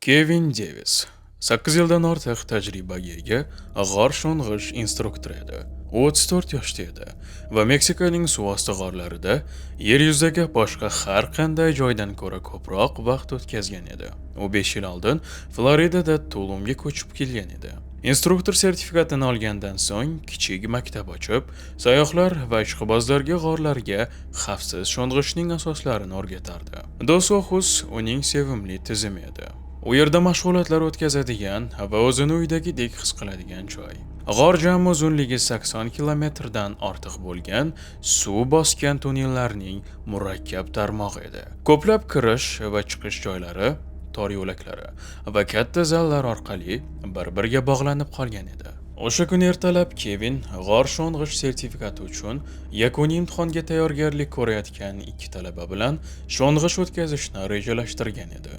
Kevin Davis 8 yildan ortiq tajribaga ega g'or sho'ng'ish instruktori edi. U 34 yoshda edi va Meksikaning suvosti g'orlarida yer yuzidagi boshqa har qanday joydan ko'ra ko'proq vaqt o'tkazgan edi. U 5 yil oldin Floridada Tulumga ko'chib kelgan edi. Instruktor sertifikatini olgandan so'ng kichik maktab ochib, sayyohlar va ishqibozlarga g'orlarga xavfsiz sho'ng'ishning asoslarini o'rgatardi. Dos Ojos uning sevimli tizimi edi. U yerda mashg'ulotlar o'tkazadigan va o'zini uydagidek his qiladigan joy. G'or jami uzunligi 80 kilometrdan ortiq bo'lgan suv bosgan tunnellarning murakkab tarmog'i edi. Ko'plab kirish va chiqish joylari, tor yo'laklari va katta zallar orqali bir-biriga bog'lanib qolgan edi. O'sha kuni ertalab Kevin g'or sho'ng'ish sertifikati uchun yakuniy imtihonga tayyorgarlik ko'rayotgan ikki talaba bilan sho'ng'ish o'tkazishni rejalashtirgan edi.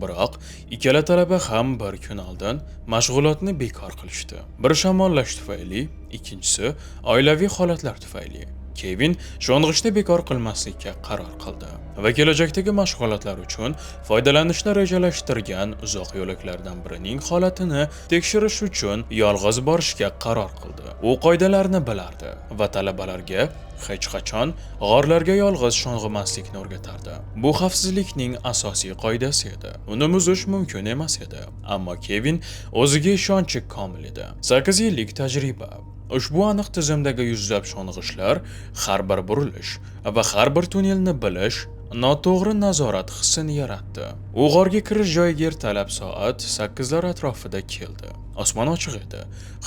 Biroq ikkala talaba ham bir kun oldin mashg'ulotni bekor qilishdi. Biri shamollash tufayli, ikkinchisi oilaviy holatlar tufayli. Kevin sho'ng'ishni bekor qilmaslikka qaror qildi va kelajakdagi mashg'ulotlar uchun foydalanishni rejalashtirgan uzoq yo'laklardan birining holatini tekshirish uchun yolg'iz borishga qaror qildi. U qoidalarni bilardi va talabalarga hech qachon g'orlarga yolg'iz sho'ng'imaslikni o'rgatardi. Bu xavfsizlikning asosiy qoidasi edi. Uni buzish mumkin emas edi. Ammo Kevin o'ziga ishonchi komil edi. 8 yillik tajriba, ushbu aniq tizimdagi yuzlab sho'ng'ishlar, har bir burilish va har bir tunnelni bilish noto'g'ri nazorat hissini yaratdi. U g'orga kirish joyiga ertalab soat 8 lar atrofida keldi. Osmon ochiq edi.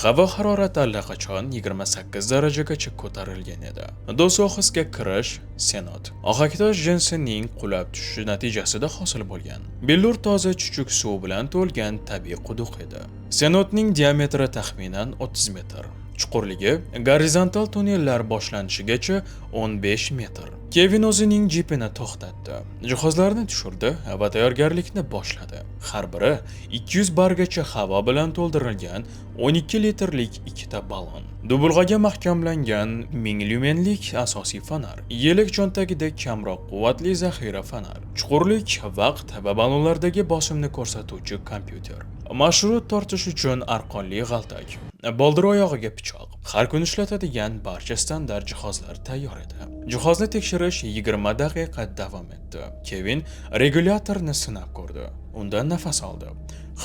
Havo harorati allaqachon 28 darajagacha ko'tarilgan edi. Dos Ojosga kirish Senot ohaktosh jinsining qulab tushishi natijasida hosil bo'lgan. Billur toza chuchuk suv bilan to'lgan tabiiy quduq edi. Senotning diametri taxminan 30 metr. Chuqurligi gorizontal tunnellar boshlanishigacha 15 metr. Kevin o'zining jipini to'xtatdi. Jihozlarni tushirdi va tayyorgarlikni boshladi. Har biri 200 bargacha havo bilan to'ldirilgan 12 litrlik ikkita ballon. Dubulg'aga mahkamlangan 1000 lyumenlik asosiy fonar. Yelak cho'ntagida kamroq quvvatli zaxira fonar. Chuqurlik, vaqt va ballonlardagi bosimni ko'rsatuvchi kompyuter. Mashrut tortish uchun arqonli g'altak. Boldir oyog'iga pichoq. Har kun ishlatadigan barcha standart jihozlar tayyor edi. Jihozni tekshirish 20 daqiqa davom etdi. Kevin regulyatorni sinab ko'rdi. Undan nafas oldi.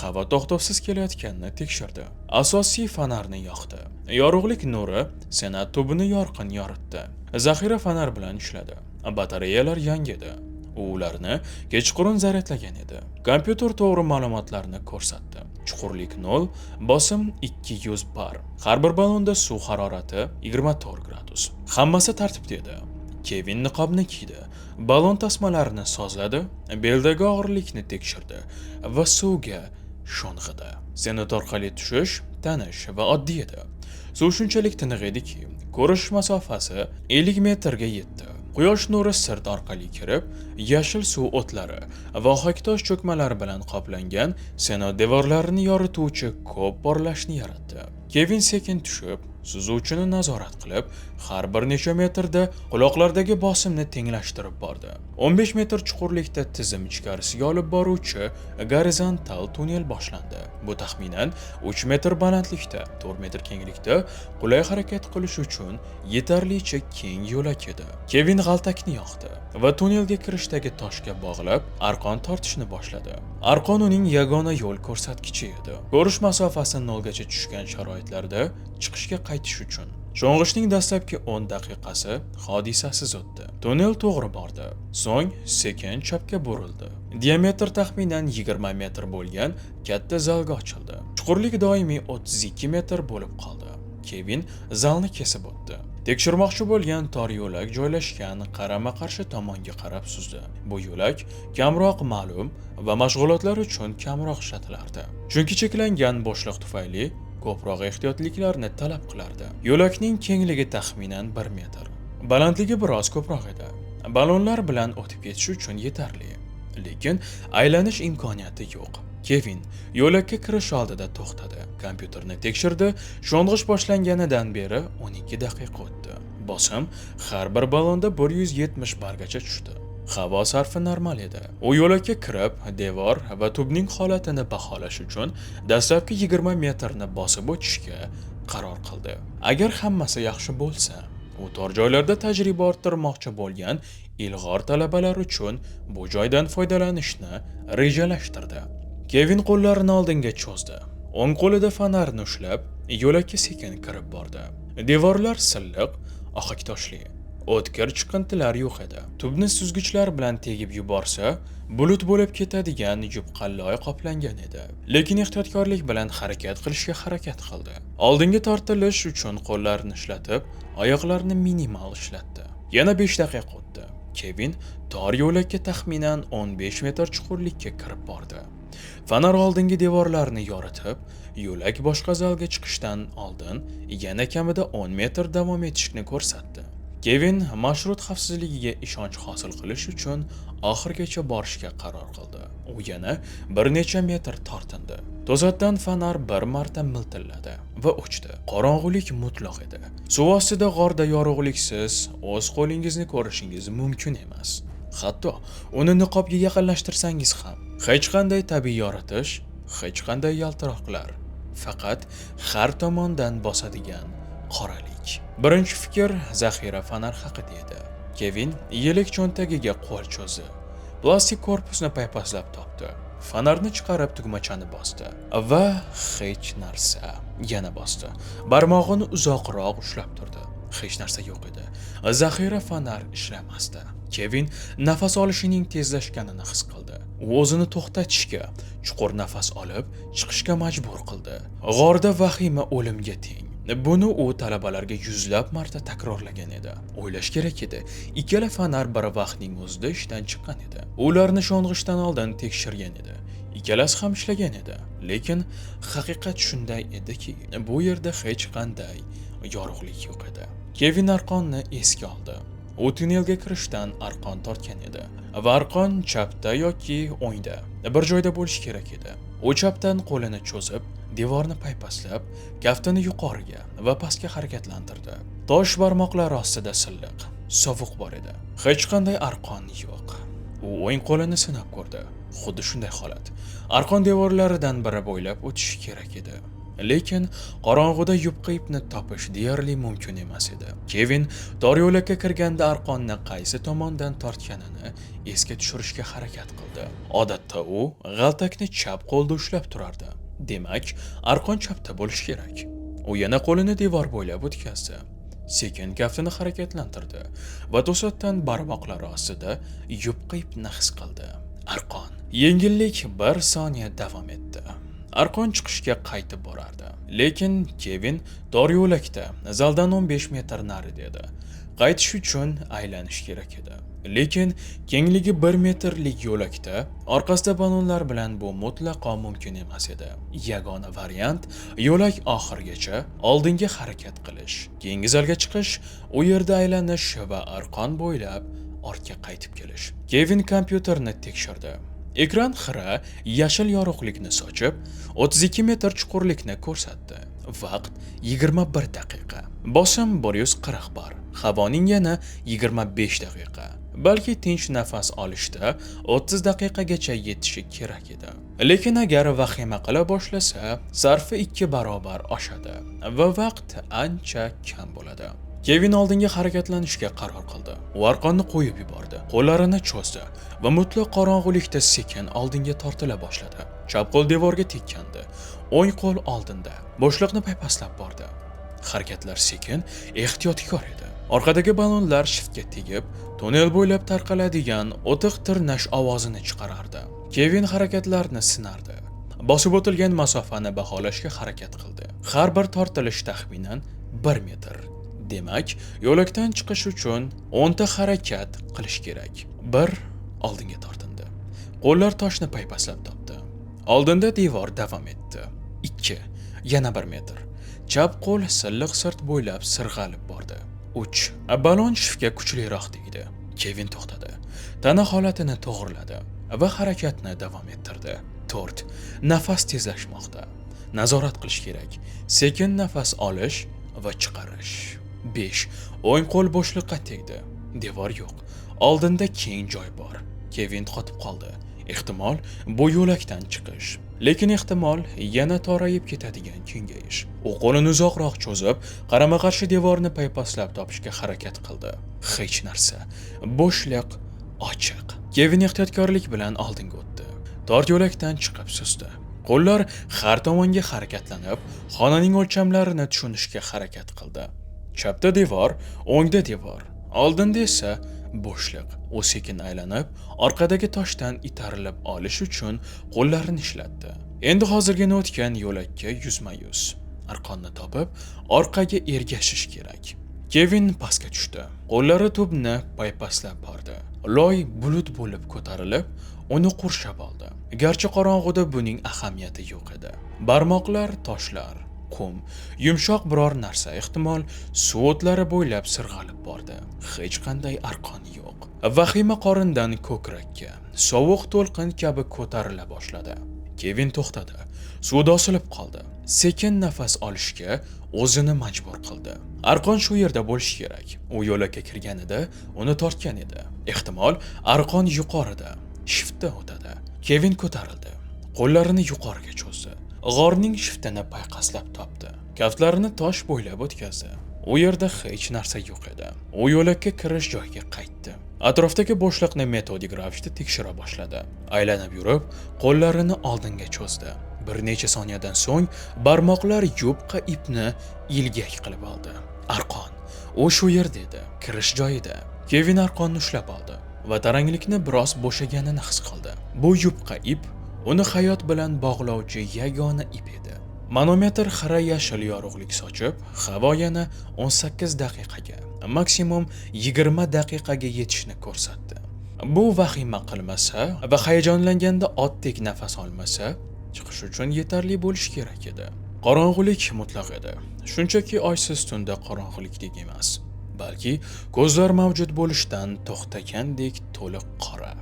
Havo to'xtovsiz kelayotganini tekshirdi. Asosiy fonarni yoqdi. Yorug'lik nuri Senat tubini yorqin yoritdi. Zaxira fonar bilan ishladi. Batareyalar yangi edi. U ularni kechqurun zaryadlagan edi. Kompyuter to'g'ri ma'lumotlarni ko'rsatdi. Chuqurlik 0, bosim 200 bar. Har bir ballonda suv harorati 24 gradus. Hammasi tartibda edi. Kevin niqobni kiydi, ballon tasmalarini sozladi, beldagi og'irlikni tekshirdi va suvga sho'ng'idi. Senat orqali tushish tanish va oddiy edi. Suv shunchalik tiniq ediki, ko'rish masofasi 50 metrga yetdi. Quyosh nuri sirt orqali kirib, yashil suv o'tlari va ohaktosh cho'kmalari bilan qoplangan Senat devorlarini yorituvchi ko'p porlashni yaratdi. Kevin sekin tushib, suzuvchini nazorat qilib, har bir necha metrda quloqlardagi bosimni tenglashtirib bordi. 15 metr chuqurlikda tizim ichkarisiga olib boruvchi gorizontal tunnel boshlandi. Bu taxminan 3 metr balandlikda, 4 metr kenglikda qulay harakat qilish uchun yetarlicha keng yo'lak edi. Kevin g'altakni yoqdi va tunnelga kirishdagi toshga bog'lab, arqon tortishni boshladi. Arqon uning yagona yo'l ko'rsatkichi edi. Ko'rish masofasi 0 gacha tushgan sharoitlarda chiqishga qaytish uchun. Sho'ng'ishning dastlabki 10 daqiqasi hodisasiz o'tdi. Tunnel to'g'ri bordi. So'ng sekin chapga burildi. Diametr taxminan 20 metr bo'lgan katta zalga ochildi. Chuqurlik doimiy 32 metr bo'lib qoldi. Kevin zalni kesib o'tdi. Tekshirmoqchi bo'lgan tor yo'lak joylashgan qarama-qarshi tomonga qarab suzdi. Bu yo'lak kamroq ma'lum va mashg'ulotlar uchun kamroq ishlatilardi. Chunki cheklangan bo'shliq tufayli ko'proq ehtiyotliklarni talab qilardi. Yo'lakning kengligi taxminan 1 metr. Balandligi biroz ko'proq edi. Ballonlar bilan o'tib ketish uchun yetarli. Lekin aylanish imkoniyati yo'q. Kevin yo'lakka kirish oldida to'xtadi. Kompyuterni tekshirdi. Sho'ng'ish boshlanganidan beri 12 daqiqa o'tdi. Bosim har bir ballonda 170 bargacha tushdi. Havo sarfi normal edi. U yo'lakka kirib, devor va tubning holatini baholash uchun dastlabki 20 metrni bosib o'tishga qaror qildi. Agar hammasi yaxshi bo'lsa, u tor joylarda tajriba orttirmoqchi bo'lgan ilg'or talabalar uchun bu joydan foydalanishni rejalashtirdi. Kevin qo'llarini oldinga cho'zdi. O'ng qo'lida fonarni ushlab, yo'lakka sekin kirib bordi. Devorlar silliq, ohak toshli. O'tkir chiqintilar yo'q edi. Tubni suzgichlar bilan tegib yuborsa, bulut bo'lib ketadigan yupqa loy qoplangan edi. Lekin ehtiyotkorlik bilan harakat qilishga harakat qildi. Oldinga tortilish uchun qo'llarini ishlatib, oyoqlarini minimal ishlatdi. Yana 5 daqiqa o'tdi. Kevin tor yo'lakka taxminan 15 metr chuqurlikka kirib bordi. Fonar oldingi devorlarni yoritib, yo'lak boshqa zalga chiqishdan oldin yana kamida 10 metr davom etishni ko'rsatdi. Kevin mashrut xavfsizligiga ishonch hosil qilish uchun oxirgacha borishga qaror qildi. U yana bir necha metr tortindi. To'satdan fonar bir marta miltilladi va o'chdi. Qorong'ulik mutlaq edi. Suv ostida g'orda yorug'liksiz o'z qo'lingizni ko'rishingiz mumkin emas. Hatto uni niqobga yaqinlashtirsangiz ham hech qanday tabiiy yoritish, hech qanday yaltiroqlar, faqat har tomondan bosadigan qoralik. Birinchi fikr zaxira fonar haqida edi. Kevin yelak cho'ntagiga qo'l cho'zdi. Plastik korpusni paypaslab topdi. Fonarni chiqarib tugmachani bosdi va hech narsa. Yana bosdi. Barmog'ini uzoqroq ushlab turdi. Hech narsa yo'q edi. Zaxira fonar ishlamasdi. Kevin nafas olishining tezlashganini his qildi. U o'zini to'xtatishga, chuqur nafas olib, chiqishga majbur qildi. G'orda vahima o'limga teng. Buni u talabalarga yuzlab marta takrorlagan edi. O'ylash kerak edi, ikkala fonar bir vaqtning o'zida ishdan chiqqan edi. Ularni sho'ng'ishdan oldin tekshirgan edi. Ikkalasi ham ishlagan edi. Lekin haqiqat shunday ediki, bu yerda hech qanday yorug'lik yo'q edi. Kevin arqonni esga oldi. U tunnelga kirishdan arqon tortgan edi va arqon chapda yoki o'ngda bir joyda bo'lishi kerak edi. U chapdan qo'lini cho'zib, devorni paypaslab, kaftini yuqoriga va pastga harakatlantirdi. Tosh barmoqlari ostida silliq, sovuq bor edi. Hech qanday arqon yo'q. U o'ng qo'lini sinab ko'rdi. Xuddi shunday holat. Arqon devorlaridan biri bo'ylab o'tishi kerak edi. Lekin qorong'uda yupqa ipni topish deyarli mumkin emas edi. Kevin tor yo'lakka kirganda arqonni qaysi tomondan tortganini esga tushirishga harakat qildi. Odatda u g'altakni chap qo'lda ushlab turardi. Demak, arqon chapda bo'lishi kerak. U yana qo'lini devor bo'ylab o'tkazdi. Sekin kaftini harakatlantirdi va to'satdan barmoqlari ostida yupqa ipni his qildi. Arqon. Yengillik 1 soniya davom etdi. Arqon chiqishga qaytib borardi. Lekin Kevin tor yo'lakda, zaldan 15 metr narida edi. Qaytish uchun aylanish kerak edi. Lekin kengligi 1 metrlik yo'lakda orqasida balonlar bilan bu mutlaqo mumkin emas edi. Yagona variant yo'lak oxirigacha oldinga harakat qilish, keyingi zalga chiqish, u yerda aylanish va arqon bo'ylab ortga qaytib kelish. Kevin kompyuterni tekshirdi. Ekran xira yashil yorug'likni sochib, 32 metr chuqurlikni ko'rsatdi. Vaqt 21 daqiqa. Bosim 140 bar. Havoning yana 25 daqiqa. Balki tinch nafas olishda 30 daqiqagacha yetishi kerak edi. Lekin agar vahima qila boshlasa, sarfi 2 barobar oshadi va vaqt ancha kam bo'ladi. Kevin oldinga harakatlanishga qaror qildi. U arqonni qo'yib yubordi. Qo'llarini cho'zdi va mutlaq qorong'ulikda sekin oldinga tortila boshladi. Chap qo'l devorga tekkandi. O'ng qo'l oldinda. Bo'shliqni paypaslab bordi. Harakatlar sekin, ehtiyotkor edi. Orqadagi balonlar shiftga tegib, tunnel bo'ylab tarqaladigan o'tiq tirnash ovozini chiqarardi. Kevin harakatlarni sinardi. Bosib o'tilgan masofani baholashga harakat qildi. Har bir tortilish taxminan 1 metr. Demak, yo'lakdan chiqish uchun 10 ta harakat qilish kerak. 1 oldinga tortindi. Qo'llar toshni paypaslab topdi. Oldinda devor davom etdi. 2 yana 1 metr. Chap qo'l silliq sirt bo'ylab sirg'alib bordi. 3 balon shiftga kuchliroq tegdi. Kevin to'xtadi. Tana holatini to'g'riladi va harakatni davom ettirdi. 4 nafas tezlashmoqda. Nazorat qilish kerak. Sekin nafas olish va chiqarish. 5 o'ng qo'l bo'shliqqa tegdi. Devor yo'q. Oldinda keng joy bor. Kevin qotib qoldi. Ehtimol bu yo'lakdan chiqish. Lekin ehtimol yana torayib ketadigan kengayish. U qo'lini uzoqroq cho'zib, qarama-qarshi devorni paypaslab topishga harakat qildi. Hech narsa. Bo'shliq, ochiq. Kevin ehtiyotkorlik bilan oldinga o'tdi. Tor yo'lakdan chiqib susdi. Qo'llar har tomonga harakatlanib, xonaning o'lchamlarini tushunishga harakat qildi. Chapda devor, o'ngda devor, oldinda esa bo'shliq. U sekin aylanib, orqadagi toshdan itarilib olish uchun qo'llarini ishlatdi. Endi hozirgina o'tgan yo'lakka yuzma-yuz. Arqonni topib, orqaga ergashish kerak. Kevin pastga tushdi. Qo'llari tubni paypaslab bordi. Loy bulut bo'lib ko'tarilib, uni qurshab oldi. Garchi qorong'uda buning ahamiyati yo'q edi. Barmoqlar toshlar, qum, yumshoq biror narsa, ehtimol suv o'tlari bo'ylab sirg'alib bordi. Hech qanday arqon yo'q. Vahima qorindan ko'krakka, sovuq to'lqin kabi ko'tarila boshladi. Kevin to'xtadi. Suvda osilib qoldi. Sekin nafas olishga o'zini majbur qildi. Arqon shu yerda bo'lishi kerak. U yo'lakka kirganida uni tortgan edi. Ehtimol arqon yuqorida, shiftda o'tadi. Kevin ko'tarildi. Qo'llarini yuqoriga cho'zdi. G'orning shiftini payqaslab topdi. Kaftlarini tosh bo'ylab o'tkazdi. U yerda hech narsa yo'q edi. U yo'lakka kirish joyiga qaytdi. Atrofdagi bo'shliqni metodik ravishda tekshira boshladi. Aylanib yurib, qo'llarini oldinga cho'zdi. Bir necha soniyadan so'ng barmoqlar yupqa ipni ilgak qilib oldi. Arqon. U shu yerda edi, kirish joyida. Kevin arqonni ushlab oldi va taranglikni biroz bo'shaganini his qildi. Bu yupqa ip uni hayot bilan bog'lovchi yagona ip edi. Manometr xira yashil yorug'lik sochib, havo yana 18 daqiqaga, maksimum 20 daqiqaga yetishni ko'rsatdi. Bu vahima qilmasa va hayajonlanganda otdek nafas olmasa, chiqish uchun yetarli bo'lishi kerak edi. Qorong'ulik mutlaq edi. Shunchaki oysiz tunda qorong'ulikdek emas, balki ko'zlar mavjud bo'lishdan to'xtagandek to'liq qora,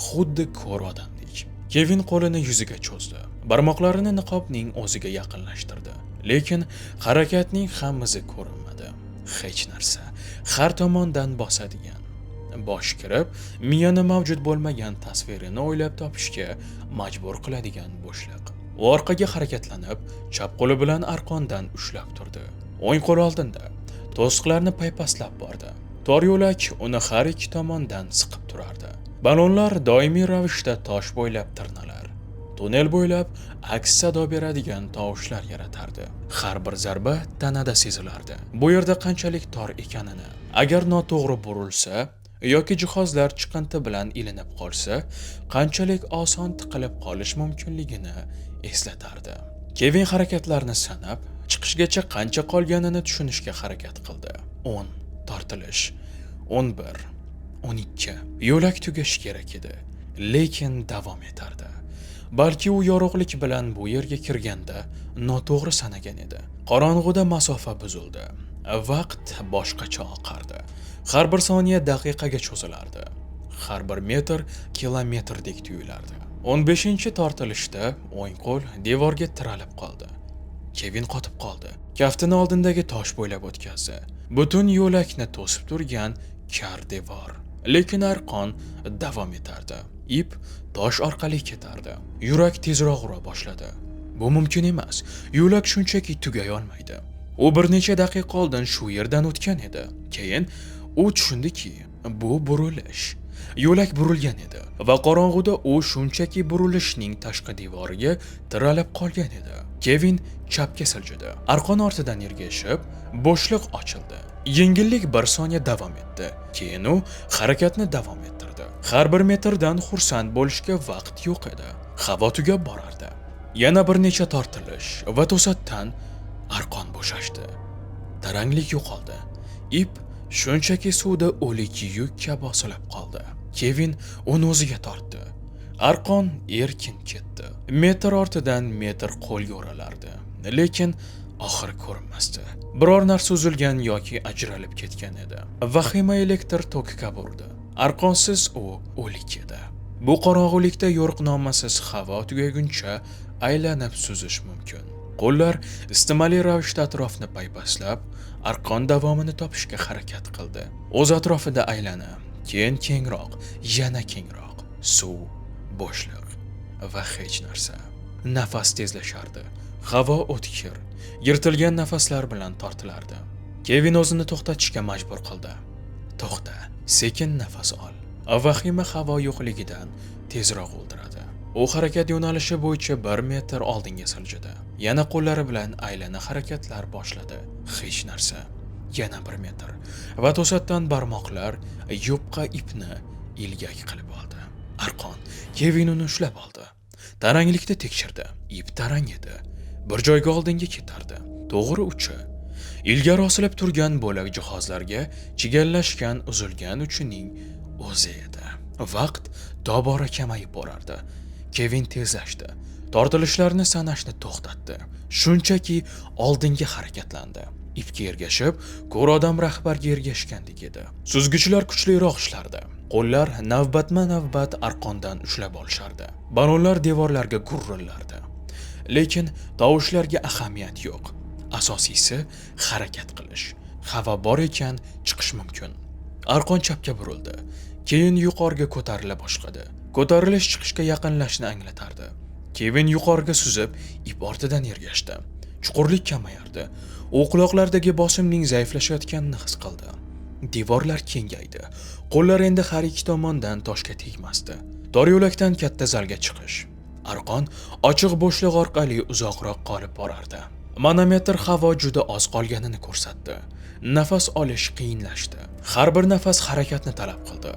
xuddi ko'r odamdek. Kevin qo'lini yuziga cho'zdi. Barmoqlarini niqobning o'ziga yaqinlashtirdi. Lekin harakatning hammasi ko'rinmadi. Hech narsa. Har tomondan bosadigan. Bosh kirib, miyani mavjud bo'lmagan tasvirini o'ylab topishga majbur qiladigan bo'shliq. U orqaga harakatlanib, chap qo'li bilan arqondan ushlab turdi. O'ng qo'li oldinda. To'siqlarni paypaslab bordi. Tor yo'lak uni har ikki tomondan siqib turardi. Balonlar doimiy ravishda tosh bo'ylab tirnalar. Tunnel bo'ylab aks sado beradigan tovushlar yaratardi. Har bir zarba tanada sezilardi. Bu yerda qanchalik tor ekanini, agar noto'g'ri burilsa yoki jihozlar chiqinti bilan ilinib qolsa, qanchalik oson tiqilib qolish mumkinligini eslatardi. Kevin harakatlarni sanab, chiqishgacha qancha qolganini tushunishga harakat qildi. 10 tortilish, 11, 12. Yo'lak tugashi kerak edi, lekin davom etardi. Balki u yorug'lik bilan bu yerga kirganda noto'g'ri sanagan edi. Qorong'uda masofa buzildi. Vaqt boshqacha oqardi. Har bir soniya daqiqaga cho'zilardi. Har bir metr kilometrdek tuyulardi. 15-tortilishda o'ng qo'l devorga tiralib qoldi. Kevin qotib qoldi. Kaftini oldindagi tosh bo'ylab o'tkazdi. Butun yo'lakni to'sib turgan kar devor. Lekin arqon davom etardi. Ip tosh orqali ketardi. Yurak tezroq ura boshladi. Bu mumkin emas. Yo'lak shunchaki tugay olmaydi. U bir necha daqiqa oldin shu yerdan o'tgan edi. Keyin u tushundiki, bu burilish. Yo'lak burilgan edi va qorong'uda u shunchaki burilishning tashqi devoriga tiralib qolgan edi. Kevin chapga siljidi. Arqon ortidan ergashib, bo'shliq ochildi. Yengillik bir soniya davom etdi. Keyin u harakatni davom ettirdi. Har bir metrdan xursand bo'lishga vaqt yo'q edi. Havo tugab borardi. Yana bir necha tortilish va to'satdan arqon bo'shashdi. Taranglik yo'qoldi. Ip shunchaki suvda o'lik yuk kabi osilib qoldi. Kevin uni o'ziga tortdi. Arqon erkin ketdi. Metr ortidan metr qo'lga o'ralardi. Lekin oxiri ko'rinmasdi. Biror narsa uzilgan yoki ajralib ketgan edi. Vahima elektr toki kabi urdi. Arqonsiz u o'lik edi. Bu qorong'ulikda yo'riqnomasiz havo tugaguncha aylanib suzish mumkin. Qo'llar istimali ravishda atrofni paypaslab, arqon davomini topishga harakat qildi. O'z atrofida aylanib, keyin kengroq, yana kengroq, suv, bo'shliq va hech narsa. Nafas tezlashardi. Havo o'tkir, yirtilgan nafaslar bilan tortilardi. Kevin o'zini to'xtatishga majbur qildi. To'xta, sekin nafas ol. Vahima havo yo'qligidan tezroq o'ldiradi. U harakat yo'nalishi bo'yicha 1 metr oldinga siljidi. Yana qo'llari bilan aylana harakatlar boshladi. Hech narsa. Yana 1 metr. Va to'satdan barmoqlar yupqa ipni ilgak qilib oldi. Arqon Kevin uni ushlab oldi. Taranglikda tekshirdi. Ip tarang edi. Bir joyga oldinga ketardi. To'g'ri uchi. Ilgari osilib turgan bo'lak jihozlarga chigallashgan uzilgan uchining o'zi edi. Vaqt tobora kamayib borardi. Kevin tezlashdi. Tortilishlarni sanashni to'xtatdi. Shunchaki oldinga harakatlandi. Ipga ergashib, ko'r odam rahbarga ergashgandek edi. Suzgichlar kuchliroq ishlardi. Qo'llar navbatma-navbat arqondan ushlab olishardi. Balonlar devorlarga gurrillardi. Lekin tovushlarga ahamiyat yo'q. Asosiysi harakat qilish. Havo bor ekan, chiqish mumkin. Arqon chapga burildi. Keyin yuqoriga ko'tarila boshladi. Ko'tarilish chiqishga yaqinlashni anglatardi. Kevin yuqoriga suzib, ip ortidan ergashdi. Chuqurlik kamayardi. U quloqlardagi bosimning zaiflashayotganini his qildi. Devorlar kengaydi. Qo'llar endi har ikki tomondan toshga tegmasdi. Tor yo'lakdan katta zalga chiqish. Arqon ochiq bo'shliq orqali uzoqroq qolib borardi. Manometr havo juda oz qolganini ko'rsatdi. Nafas olish qiyinlashdi. Har bir nafas harakatni talab qildi.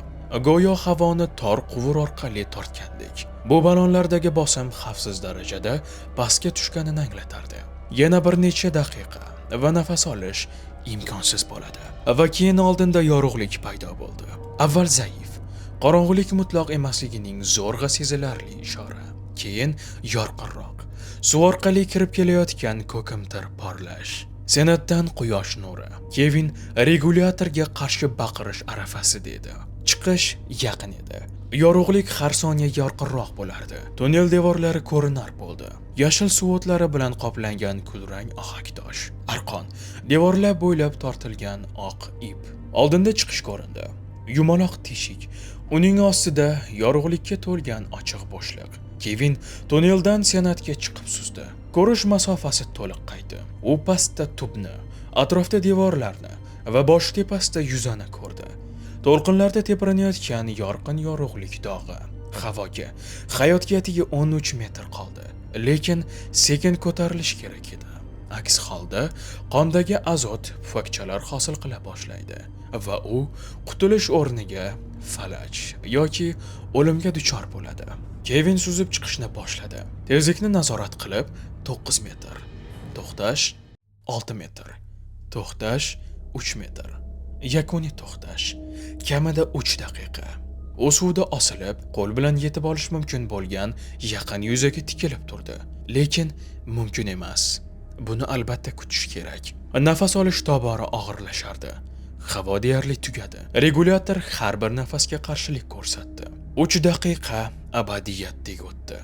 Go'yo havoni tor quvur orqali tortgandek. Bu balonlardagi bosim xavfsiz darajada pastga tushganini anglatardi. Yana bir necha daqiqa va nafas olish imkonsiz bo'ladi. Va keyin oldinda yorug'lik paydo bo'ldi. Avval zaif, qorong'ulik mutlaq emasligining zo'rg'a sezilarli ishora. Keyin yorqinroq, suv orqali kirib kelayotgan ko'kimtir porlash. Senatdan quyosh nuri. Kevin regulyatorga qarshi baqirish arafasida edi. Chiqish yaqin edi. Yorug'lik har soniya yorqinroq bo'lardi. Tunnel devorlari ko'rinar bo'ldi. Yashil suv o'tlari bilan qoplangan kulrang ohaktosh. Arqon devorlar bo'ylab tortilgan oq ip. Oldinda chiqish ko'rindi. Yumaloq teshik. Uning ostida yorug'likka to'lgan ochiq bo'shliq. Kevin tunneldan senatga chiqib suzdi. Ko'rish masofasi to'liq qaytdi. U pastda tubni, atrofda devorlarni va bosh tepasida yuzani ko'rdi. To'lqinlarda tebranayotgan yorqin yorug'lik dog'i. Havoga, hayotga atigi 13 metr qoldi. Lekin sekin ko'tarilish kerak edi. Aks holda qondagi azot pufakchalar hosil qila boshlaydi va u qutulish o'rniga falaj yoki o'limga duchor bo'ladi. Kevin suzib chiqishni boshladi. Tezlikni nazorat qilib 9 metr. To'xtash 6 metr. To'xtash 3 metr. Yakuniy to'xtash kamida 3 daqiqa. U suvda osilib, qo'l bilan yetib olish mumkin bo'lgan yaqin yuzaga tikilib turdi. Lekin mumkin emas. Buni albatta kutish kerak. Nafas olish tobora og'irlashardi. Havo deyarli tugadi. Regulyator har bir nafasga qarshilik ko'rsatdi. 3 daqiqa abadiyatdek o'tdi.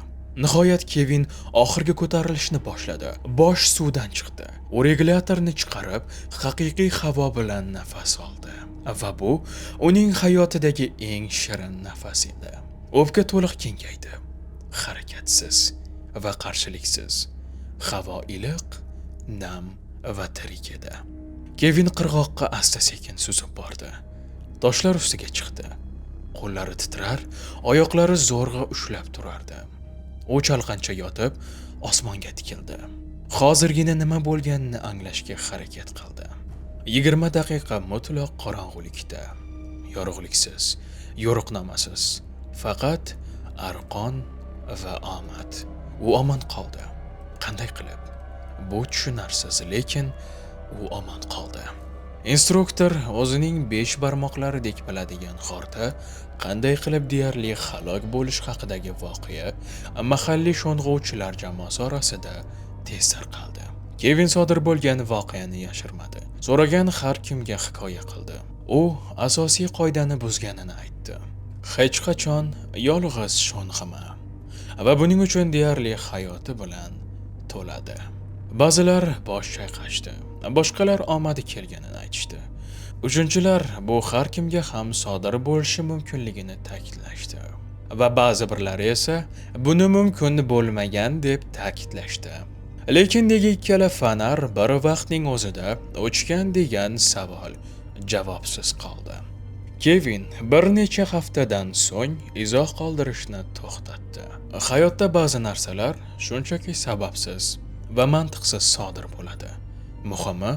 Nihoyat Kevin oxirgi ko'tarilishni boshladi. Bosh suvdan chiqdi. U regulyatorni chiqarib, haqiqiy havo bilan nafas oldi. Va bu uning hayotidagi eng shirin nafas edi. O'pka to'liq kengaydi. Harakatsiz va qarshiliksiz. Havo iliq, nam va tirik edi. Kevin qirg'oqqa asta-sekin suzib bordi. Toshlar ustiga chiqdi. Qo'llari titrar, oyoqlari zo'rg'a ushlab turardi. U chalqancha yotib, osmonga tikildi. Hozirgina nima bo'lganini anglashga harakat qildi. 20 daqiqa mutlaq qorong'ulikda, yorug'liksiz, yo'riqnomasiz, faqat arqon va omad. U omon qoldi. Qanday qilib? Bu tushunarsiz, lekin u omon qoldi. Instruktor o'zining 5 barmoqlaridek biladigan xorta qanday qilib deyarli halok bo'lish haqidagi voqea mahalliy sho'ng'uvchilar jamoasi orasida tez tarqaldi. Kevin sodir bo'lgan voqeani yashirmadi. So'ragan har kimga hikoya qildi. U asosiy qoidani buzganini aytdi. Hech qachon yolg'iz sho'ng'ima va buning uchun deyarli hayoti bilan to'ladi. Ba'zilar bosh chayqashdi, boshqalar omadi kelganini aytishdi. Uchinchilar bu har kimga ham sodir bo'lishi mumkinligini ta'kidlashdi. Va ba'zi birlari esa buni mumkin bo'lmagan deb ta'kidlashdi. Lekin nega ikkala fonar bir vaqtning o'zida o'chgan degan savol javobsiz qoldi. Kevin bir necha haftadan so'ng izoh qoldirishni to'xtatdi. Hayotda ba'zi narsalar shunchaki sababsiz va mantiqsiz sodir bo'ladi. Muhimi,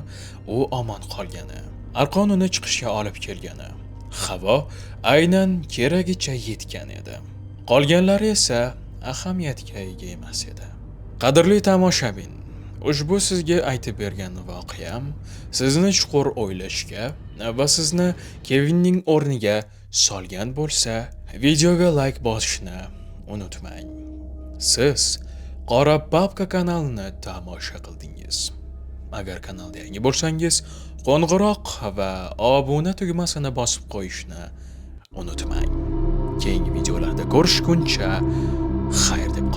u omon qolgani, arqon uni chiqishga olib kelgani. Havo aynan keragicha yetgan edi. Qolganlari esa ahamiyatga ega emas edi. Qadrli tomoshabin, ushbu sizga aytib bergan voqeam sizni chuqur o'ylashga va sizni Kevinning o'rniga solgan bo'lsa, videoga like bosishni unutmang. Siz Qora Papka kanalini tomosha qildingiz. Agar kanalga yangi bo'lsangiz, qo'ng'iroq va obuna tugmasini bosib qo'yishni unutmang. Keyingi videolarda ko'rishguncha xayr deb